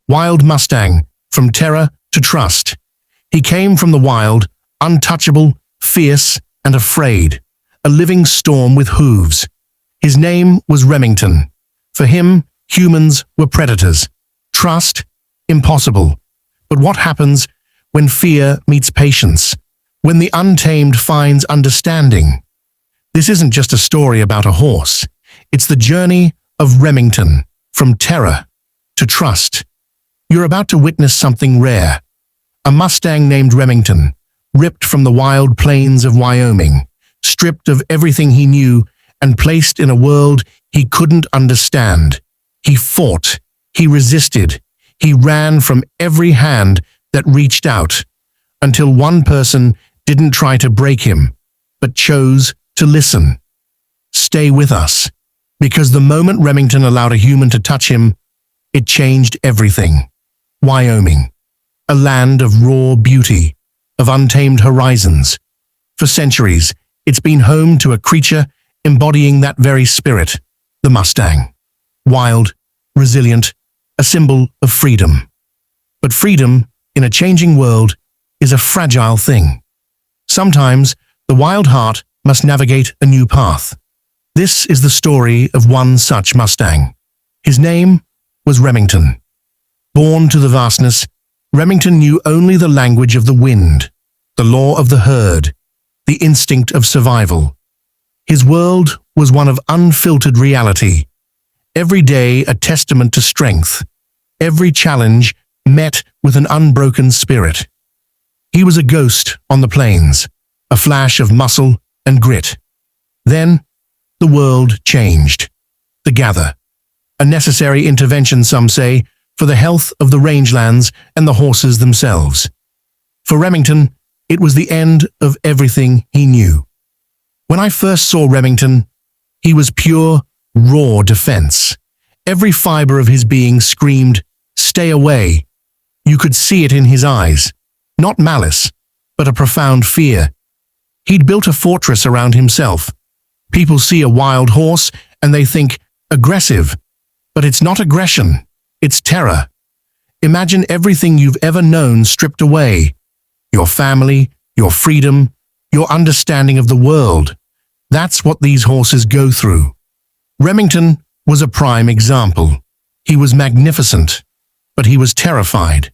Wild Mustang, from terror to trust. He came from the wild, untouchable, fierce, and afraid, a living storm with hooves. His name was Remington. For him, humans were predators. Trust, impossible. But what happens when fear meets patience? When the untamed finds understanding? This isn't just a story about a horse. It's the journey of Remington, from terror to trust. You're about to witness something rare. A Mustang named Remington, ripped from the wild plains of Wyoming, stripped of everything he knew and placed in a world he couldn't understand. He fought, he resisted, he ran from every hand that reached out, until one person didn't try to break him, but chose to listen. Stay with us, because the moment Remington allowed a human to touch him, it changed everything. Wyoming, a land of raw beauty, of untamed horizons. For centuries, it's been home to a creature embodying that very spirit, the Mustang. Wild, resilient, a symbol of freedom. But freedom, in a changing world, is a fragile thing. Sometimes, the wild heart must navigate a new path. This is the story of one such Mustang. His name was Remington. Born to the vastness, Remington knew only the language of the wind, the law of the herd, the instinct of survival. His world was one of unfiltered reality. Every day a testament to strength, every challenge met with an unbroken spirit. He was a ghost on the plains, a flash of muscle and grit. Then, the world changed. The gather. A necessary intervention, some say, for the health of the rangelands and the horses themselves. For Remington, it was the end of everything he knew. When I first saw Remington, he was pure, raw defense. Every fiber of his being screamed, "Stay away." You could see it in his eyes. Not malice, but a profound fear. He'd built a fortress around himself. People see a wild horse and they think, aggressive. But it's not aggression, it's terror. Imagine everything you've ever known stripped away. Your family, your freedom, your understanding of the world. That's what these horses go through. Remington was a prime example. He was magnificent, but he was terrified.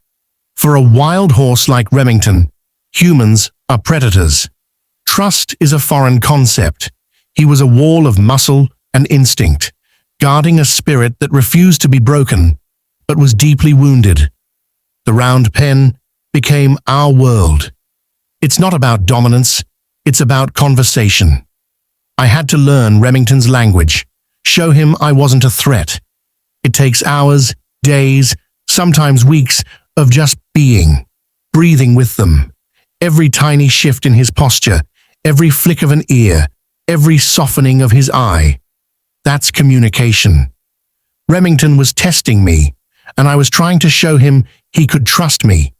For a wild horse like Remington, humans are predators. Trust is a foreign concept. He was a wall of muscle and instinct, guarding a spirit that refused to be broken, but was deeply wounded. The round pen became our world. It's not about dominance, it's about conversation. I had to learn Remington's language, show him I wasn't a threat. It takes hours, days, sometimes weeks of just being, breathing with them. Every tiny shift in his posture, every flick of an ear, every softening of his eye. That's communication. Remington was testing me, and I was trying to show him he could trust me.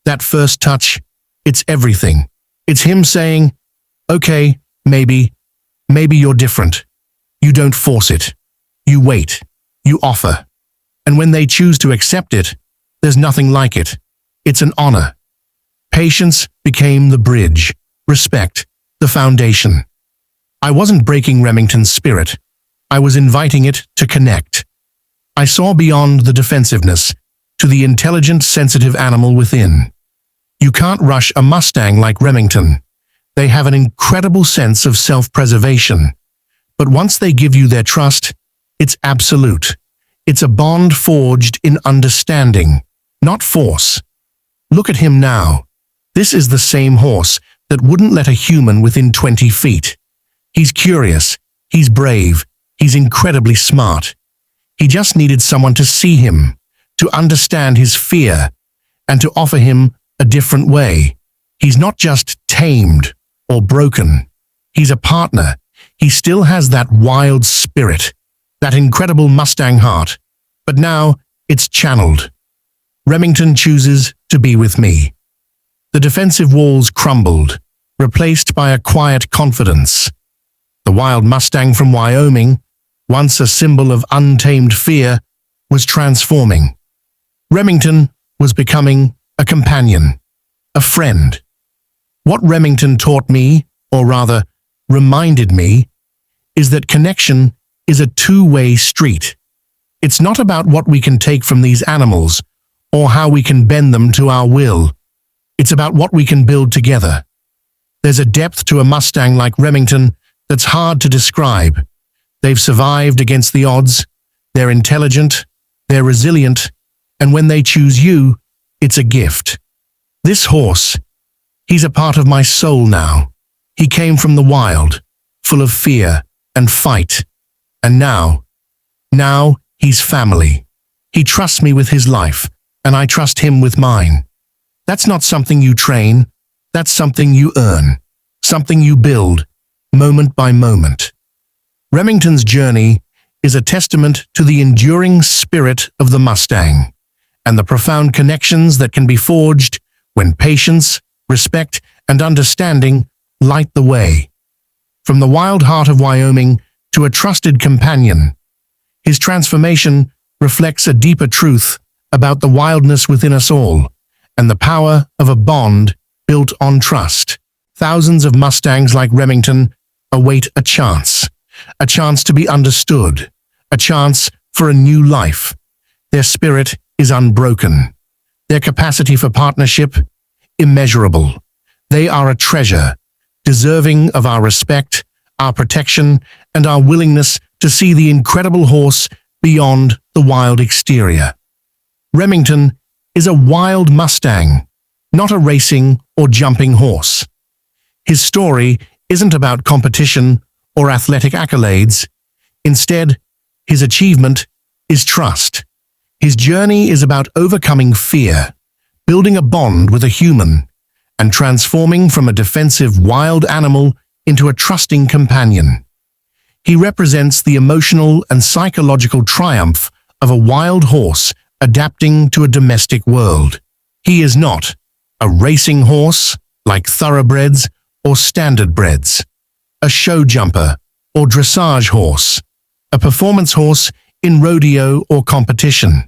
That first touch, it's everything. It's him saying, "Okay, maybe you're different." You don't force it. You wait. You offer. And when they choose to accept it, there's nothing like it. It's an honor. Patience became the bridge. Respect, the foundation. I wasn't breaking Remington's spirit. I was inviting it to connect. I saw beyond the defensiveness to the intelligent, sensitive animal within. You can't rush a Mustang like Remington. They have an incredible sense of self-preservation. But once they give you their trust, it's absolute. It's a bond forged in understanding, not force. Look at him now. This is the same horse that wouldn't let a human within 20 feet. He's curious, he's brave, he's incredibly smart. He just needed someone to see him, to understand his fear, and to offer him a different way. He's not just tamed or broken. He's a partner. He still has that wild spirit, that incredible Mustang heart, but now it's channeled. Remington chooses to be with me. The defensive walls crumbled, replaced by a quiet confidence. The wild Mustang from Wyoming, once a symbol of untamed fear, was transforming. Remington was becoming a companion, a friend. What Remington taught me, or rather, reminded me, is that connection is a two-way street. It's not about what we can take from these animals or how we can bend them to our will. It's about what we can build together. There's a depth to a Mustang like Remington that's hard to describe. They've survived against the odds, they're intelligent, they're resilient, and when they choose you, it's a gift. This horse, he's a part of my soul now. He came from the wild, full of fear and fight. And now he's family. He trusts me with his life, and I trust him with mine. That's not something you train, that's something you earn, something you build, moment by moment. Remington's journey is a testament to the enduring spirit of the Mustang and the profound connections that can be forged when patience, respect, and understanding light the way. From the wild heart of Wyoming to a trusted companion, his transformation reflects a deeper truth about the wildness within us all and the power of a bond built on trust. Thousands of Mustangs like Remington await a chance to be understood, a chance for a new life. Their spirit is unbroken, their capacity for partnership immeasurable. They are a treasure, deserving of our respect, our protection, and our willingness to see the incredible horse beyond the wild exterior. Remington is a wild Mustang, not a racing or jumping horse. His story isn't about competition or athletic accolades. Instead, his achievement is trust. His journey is about overcoming fear, building a bond with a human, and transforming from a defensive wild animal into a trusting companion. He represents the emotional and psychological triumph of a wild horse adapting to a domestic world. He is not a racing horse like thoroughbreds or standardbreds, a show jumper or dressage horse, a performance horse in rodeo or competition.